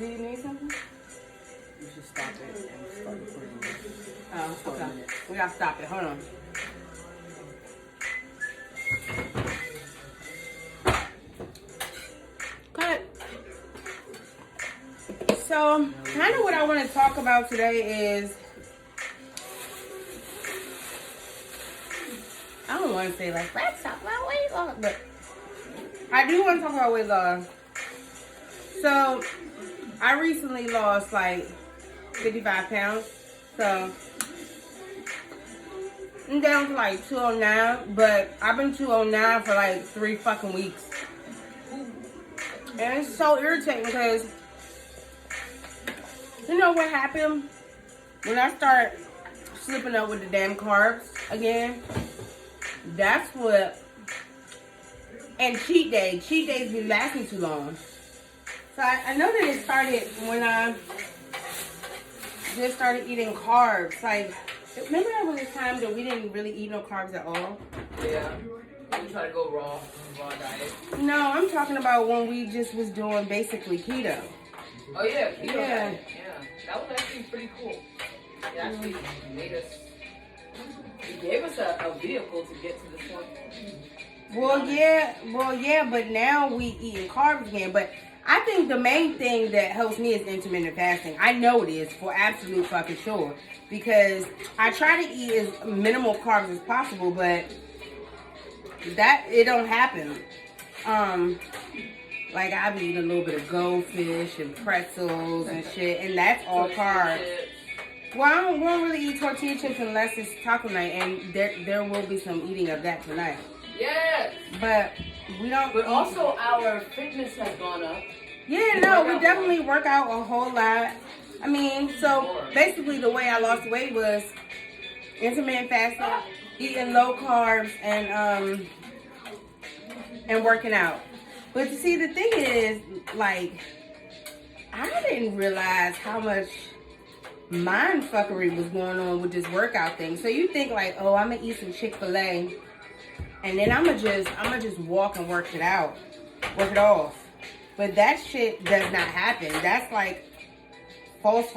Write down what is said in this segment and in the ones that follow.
Do you need something? You should stop it and start recording. Oh, okay. We gotta stop it. Hold on. Cut. So, kind of what I want to talk about today is, I don't want to say like, let's talk about weight loss, but I do want to talk about weight loss. So, I recently lost like 55 pounds. So, I'm down to like 209, but I've been 209 for like 3 fucking weeks. And it's so irritating because, you know what happened? When I start slipping up with the damn carbs again, that's what, and cheat days be lasting too long. So I know that it started when I just started eating carbs. Like, remember there was a time that we didn't really eat no carbs at all? Yeah. You try to go raw diet. No, I'm talking about when we just was doing basically keto. Oh yeah, keto Yeah. diet. Yeah. That was actually pretty cool. It actually made us, it gave us a vehicle to get to this point. Well, yeah, but now we eating carbs again. But I think the main thing that helps me is intermittent fasting. I know it is for absolute fucking sure. Because I try to eat as minimal carbs as possible, but that, it don't happen. Like I've eaten a little bit of goldfish and pretzels and shit, and that's all carbs. Well, we don't really eat tortilla chips unless it's taco night, and there will be some eating of that tonight. Yes. But we don't. But also our fitness has gone up. Yeah, no, we definitely work out a whole lot. I mean, so basically the way I lost weight was intermittent fasting, eating low carbs, and working out. But you see, the thing is, like, I didn't realize how much mind fuckery was going on with this workout thing. So you think like, oh, I'm gonna eat some Chick-fil-A, and then I'm gonna just walk and work it out, work it off. But that shit does not happen. That's like false.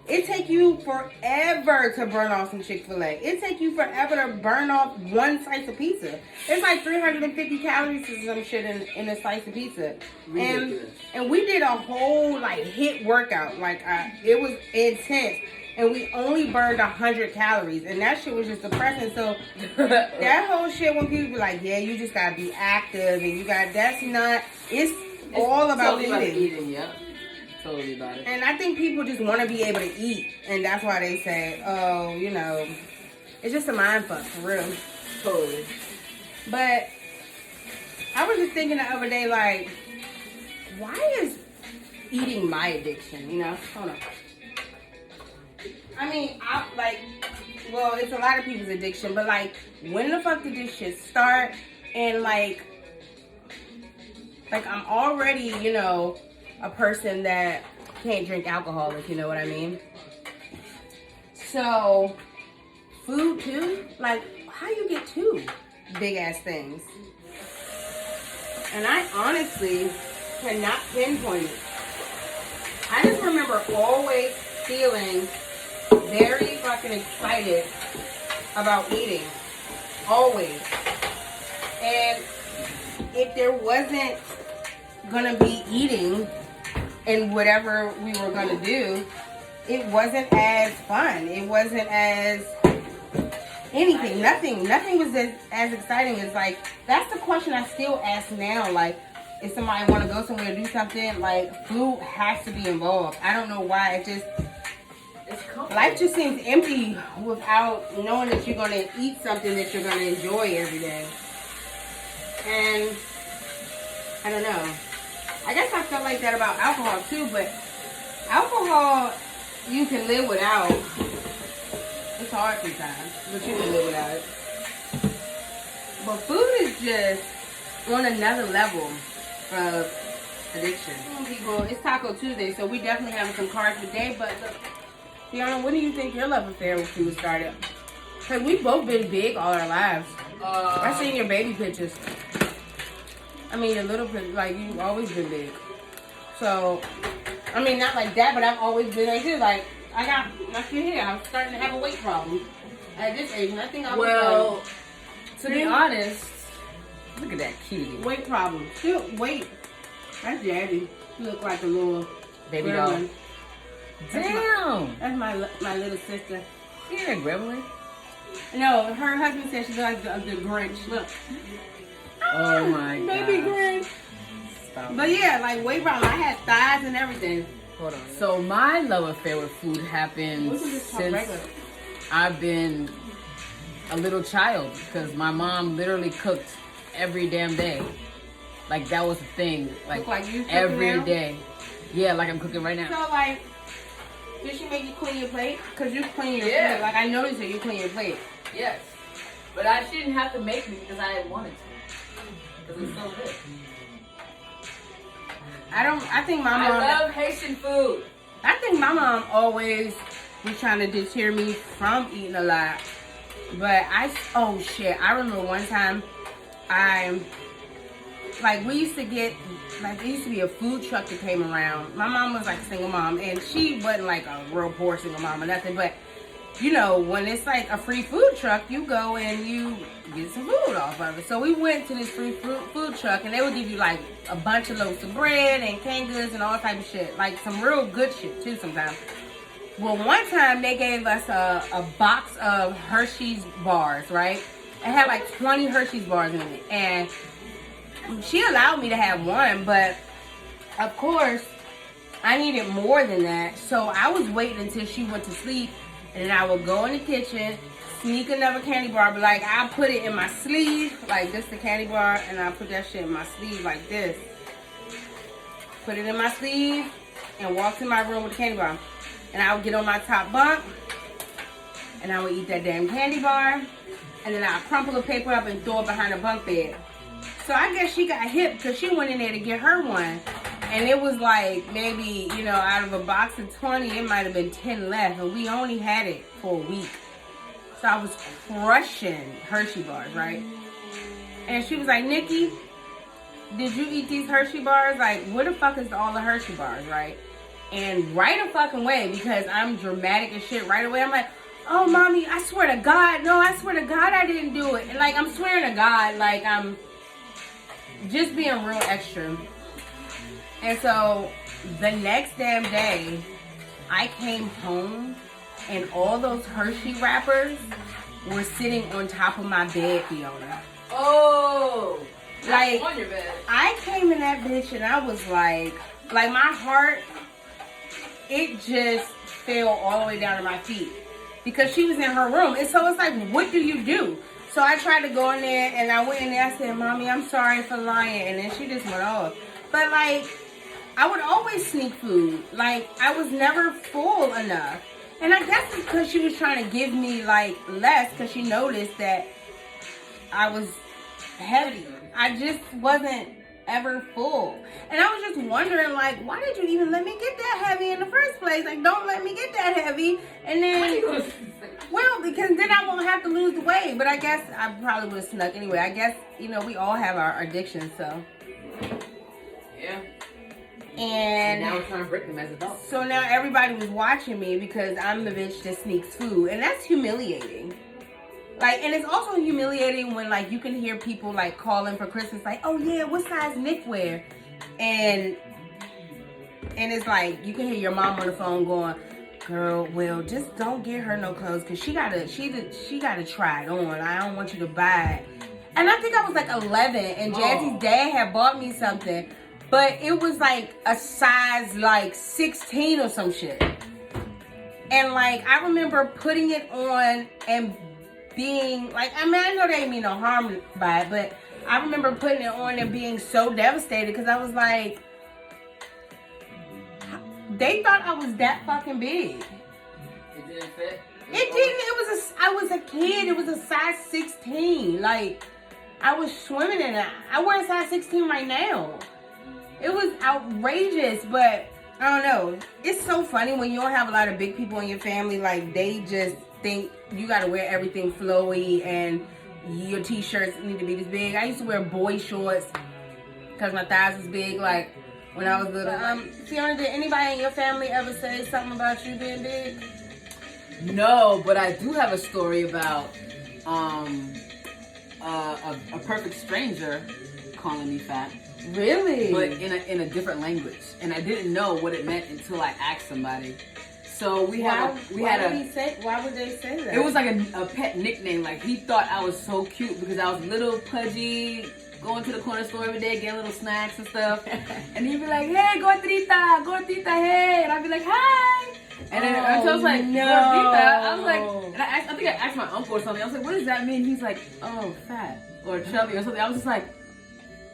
It take you forever to burn off some Chick-fil-A. It take you forever to burn off one slice of pizza. It's like 350 calories or some shit in a slice of pizza. And we did a whole like HIIT workout. Like it was intense. And we only burned 100 calories. And that shit was just depressing. So that whole shit, when people be like, yeah, you just gotta be active and you got, that's not, it's all about eating. Yeah. Totally about it. And I think people just want to be able to eat, and that's why they say, oh, you know, it's just a mind fuck, for real. Totally. But I was just thinking the other day, like, why is eating my addiction, you know? Hold on. I mean, well, it's a lot of people's addiction, but like, when the fuck did this shit start? And like I'm already, you know, a person that can't drink alcohol, if you know what I mean. So, food too? Like, how you get two big ass things? And I honestly cannot pinpoint it. I just remember always feeling very fucking excited about eating. Always. And if there wasn't gonna be eating and whatever we were gonna do, it wasn't as fun. It wasn't as anything. Nothing was as exciting as, like, that's the question I still ask now. Like, if somebody want to go somewhere to do something, like, food has to be involved. I don't know why. It just, life just seems empty without knowing that you're gonna eat something that you're gonna enjoy every day. And I don't know. I guess I felt like that about alcohol too, but alcohol you can live without. It's hard sometimes, but you can live without it. But food is just on another level of addiction. People, it's Taco Tuesday, so we definitely having some carbs today. But look, Fiona, when do you think your love affair with food started? Because we've both been big all our lives. I've seen your baby pictures. I mean, a little bit, like, you've always been big. So, I mean, not like that, but I've always been like this. Like, I got my shit here. I'm starting to have a weight problem at this age. And I think I was Well, to be honest, look at that kitty. weight problem. Still, weight. That's Jazzy. She look like a little Baby gremlin. doll. Damn. That's my little sister. She ain't a gremlin. No, her husband said she's like the Grinch. Look. Oh my god. Baby Grinch. Stop. But yeah, like weight problem. I had thighs and everything. Hold on. So my love affair with food happened We can just talk since regular. I've been a little child, because my mom literally cooked every damn day. Like that was the thing. Like you cooking every now? day. Yeah, like I'm cooking right now. So like, did she make you clean your plate? Cause you clean your Yeah. plate. Like I noticed that you clean your plate. Yes. But she didn't have to make me because I wanted to. Because it's so good. I think my mom. I love Haitian food. I think my mom always was trying to deter me from eating a lot. But oh shit, I remember one time we used to get, like, there used to be a food truck that came around. My mom was like a single mom, and she wasn't like a real poor single mom or nothing, but you know, when it's like a free food truck, you go and you get some food off of it. So we went to this free food truck, and they would give you like a bunch of loaves of bread and canned goods and all type of shit. Like some real good shit too sometimes. Well, one time they gave us a box of Hershey's bars, right? It had like 20 Hershey's bars in it. And she allowed me to have one, but of course, I needed more than that. So I was waiting until she went to sleep, and then I would go in the kitchen, sneak another candy bar, but like I put it in my sleeve, like this the candy bar, and I put that shit in my sleeve like this. Put it in my sleeve, and walk to my room with the candy bar. And I would get on my top bunk, and I would eat that damn candy bar, and then I'd crumple the paper up and throw it behind the bunk bed. So I guess she got hip because she went in there to get her one. And it was like maybe, you know, out of a box of 20, it might have been 10 left. And we only had it for a week. So I was crushing Hershey bars, right? And she was like, Nikki, did you eat these Hershey bars? Like, where the fuck is all the Hershey bars, right? And right a fucking way, because I'm dramatic as shit, right away I'm like, oh mommy, I swear to God, no, I swear to God I didn't do it. And like, I'm swearing to God, like I'm just being real extra. And so the next damn day, I came home and all those Hershey wrappers were sitting on top of my bed, Fiona. Oh, Like, on your bed. I came in that bitch and I was like my heart, it just fell all the way down to my feet because she was in her room. And so it's like, what do you do? So I tried to go in there, and I went in there. I said, Mommy, I'm sorry for lying. And then she just went off. But like, I would always sneak food. Like, I was never full enough. And I guess it's because she was trying to give me like less, because she noticed that I was heavy. I just wasn't ever full. And I was just wondering, like, why did you even let me get that heavy in the first place? Like, don't let me get that heavy. And then, well, because then I won't have to lose the weight. But I guess I probably would have snuck anyway. I guess, you know, we all have our addictions, so. Yeah. And now we're trying to break them as adults. so now everybody was watching me because I'm the bitch that sneaks food. And that's humiliating. Like, and it's also humiliating when, like, you can hear people, like, calling for Christmas, like, oh, yeah, what size Nick wear? And it's like, you can hear your mom on the phone going, girl, well, just don't get her no clothes, because she gotta try it on. I don't want you to buy it. And I think I was, like, 11, and Jazzy's dad had bought me something, but it was, like, a size, like, 16 or some shit. And, like, I remember putting it on and being like, I mean, I know they didn't mean no harm by it, but I remember putting it on and being so devastated because I was like, they thought I was that fucking big. It didn't fit? It didn't. I was a kid. It was a size 16. Like, I was swimming in it. I wear a size 16 right now. It was outrageous, but I don't know. It's so funny when you don't have a lot of big people in your family. Like, they just think you gotta wear everything flowy and your t-shirts need to be this big. I used to wear boy shorts because my thighs was big. Like, when I was little. Fiona, did anybody in your family ever say something about you being big? No, but I do have a story about a perfect stranger calling me fat. Really? But in a different language, and I didn't know what it meant until I asked somebody. So why would they say that? It was like a pet nickname. Like he thought I was so cute because I was little, pudgy, going to the corner store every day, getting little snacks and stuff. And he'd be like, "Hey, gordita, hey," and I'd be like, "Hi." And then until I was like, no. "Gordita," I was like, and I think I asked my uncle or something. I was like, "What does that mean?" He's like, "Oh, fat or chubby or something." I was just like.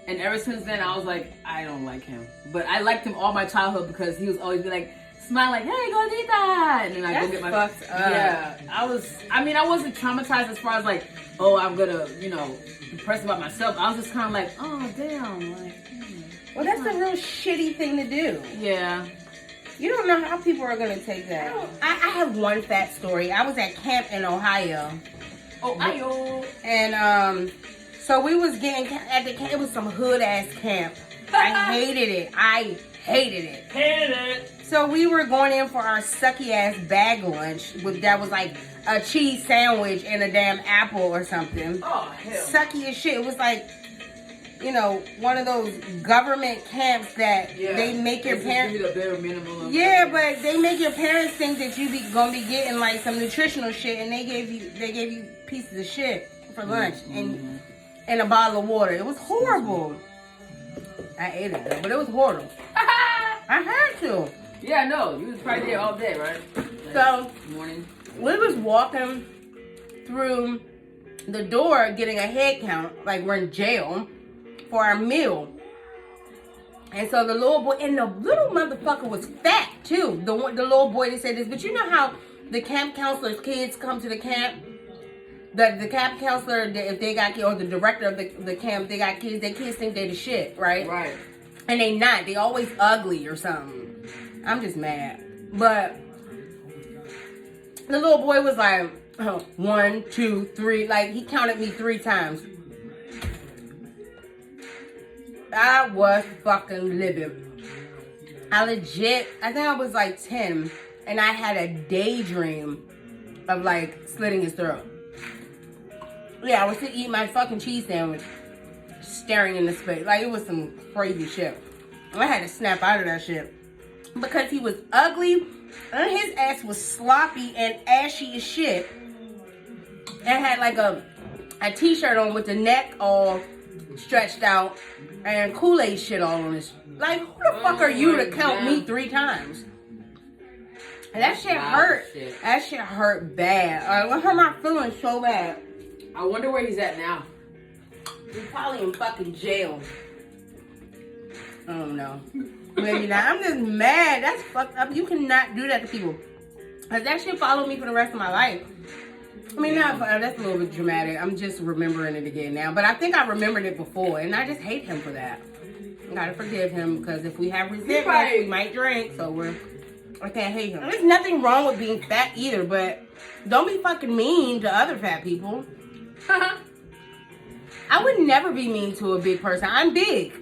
And ever since then, I was like, I don't like him. But I liked him all my childhood because he was always be like, smile like, "Hey, gordita," and then I go get my. Fucked up. Yeah, I wasn't traumatized as far as like, oh, I'm gonna, be depressed about myself. I was just kind of like, oh, damn, like. Well, that's a real shitty thing to do. Yeah. You don't know how people are gonna take that. I have one fat story. I was at camp in Ohio. And so we was getting at the camp. It was some hood ass camp. I hated it. Hated it. So we were going in for our sucky ass bag lunch that was like a cheese sandwich and a damn apple or something. Oh hell. Sucky as shit. It was like, one of those government camps that they make your parents. Yeah, but they make your parents think that you gonna be getting like some nutritional shit, and they gave you pieces of shit for lunch and a bottle of water. It was horrible. I ate it, but it was horrible. I had to. Yeah, I know. You was probably there all day, right? So morning. We was walking through the door getting a head count, like we're in jail, for our meal. And so the little boy, and the little motherfucker was fat too. The little boy that said this, but you know how the camp counselor's kids come to the camp? The camp counselor, if they got kids, or the director of the camp, they got kids, their kids think they the shit, right? Right. And they not. They always ugly or something. I'm just mad. But the little boy was like, 1, 2, 3. Like, he counted me 3 times. I was fucking livid. I think I was like 10. And I had a daydream of like slitting his throat. Yeah, I was to eat my fucking cheese sandwich, staring in the space. Like, it was some crazy shit. I had to snap out of that shit. Because he was ugly, and his ass was sloppy and ashy as shit. And had like a t-shirt on with the neck all stretched out and Kool-Aid shit all on his. Like, who the fuck are you to count me 3 times? And that shit hurt. That shit hurt bad. It hurt my feelings so bad. I wonder where he's at now. He's probably in fucking jail. I don't know. Maybe not. I'm just mad. That's fucked up. You cannot do that to people. Cause that shit followed me for the rest of my life. I mean, that's a little bit dramatic. I'm just remembering it again now. But I think I remembered it before. And I just hate him for that. I gotta forgive him. Because if we have resentment, we might drink. So I can't hate him. There's nothing wrong with being fat either. But don't be fucking mean to other fat people. I would never be mean to a big person. I'm big.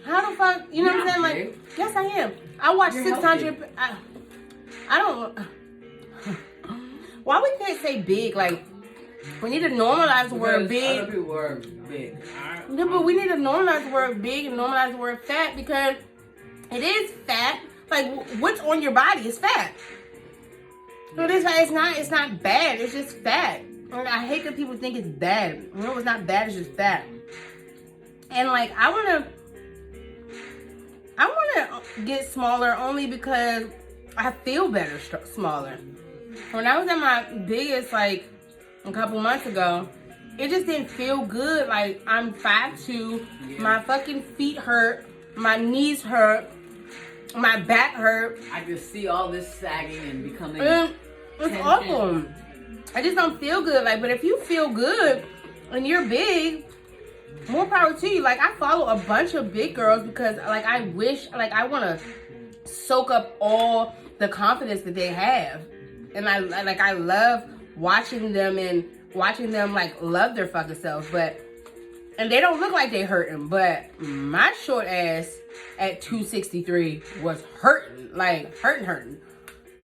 How the fuck? You know what I'm saying? Like, yes, I am. I watch 600. I don't. Why we can't say big? Like, we need to normalize the word big. Other people were big. No, but we need to normalize the word big and normalize the word fat because it is fat. Like, what's on your body is fat. So it's not bad. It's just fat. And I hate that people think it's bad. No, it's not bad. It's just fat. And like, I wanna get smaller only because I feel better smaller. When I was at my biggest, like a couple months ago, it just didn't feel good. Like, I'm 5'2", my fucking feet hurt, my knees hurt, my back hurt. I can see all this sagging and becoming. It's awful. I just don't feel good. Like, but if you feel good and you're big, more power to you. Like, I follow a bunch of big girls because, like, I want to soak up all the confidence that they have. And I love watching them like love their fucking selves. And they don't look like they hurting. But my short ass at 263 was hurting, like hurting.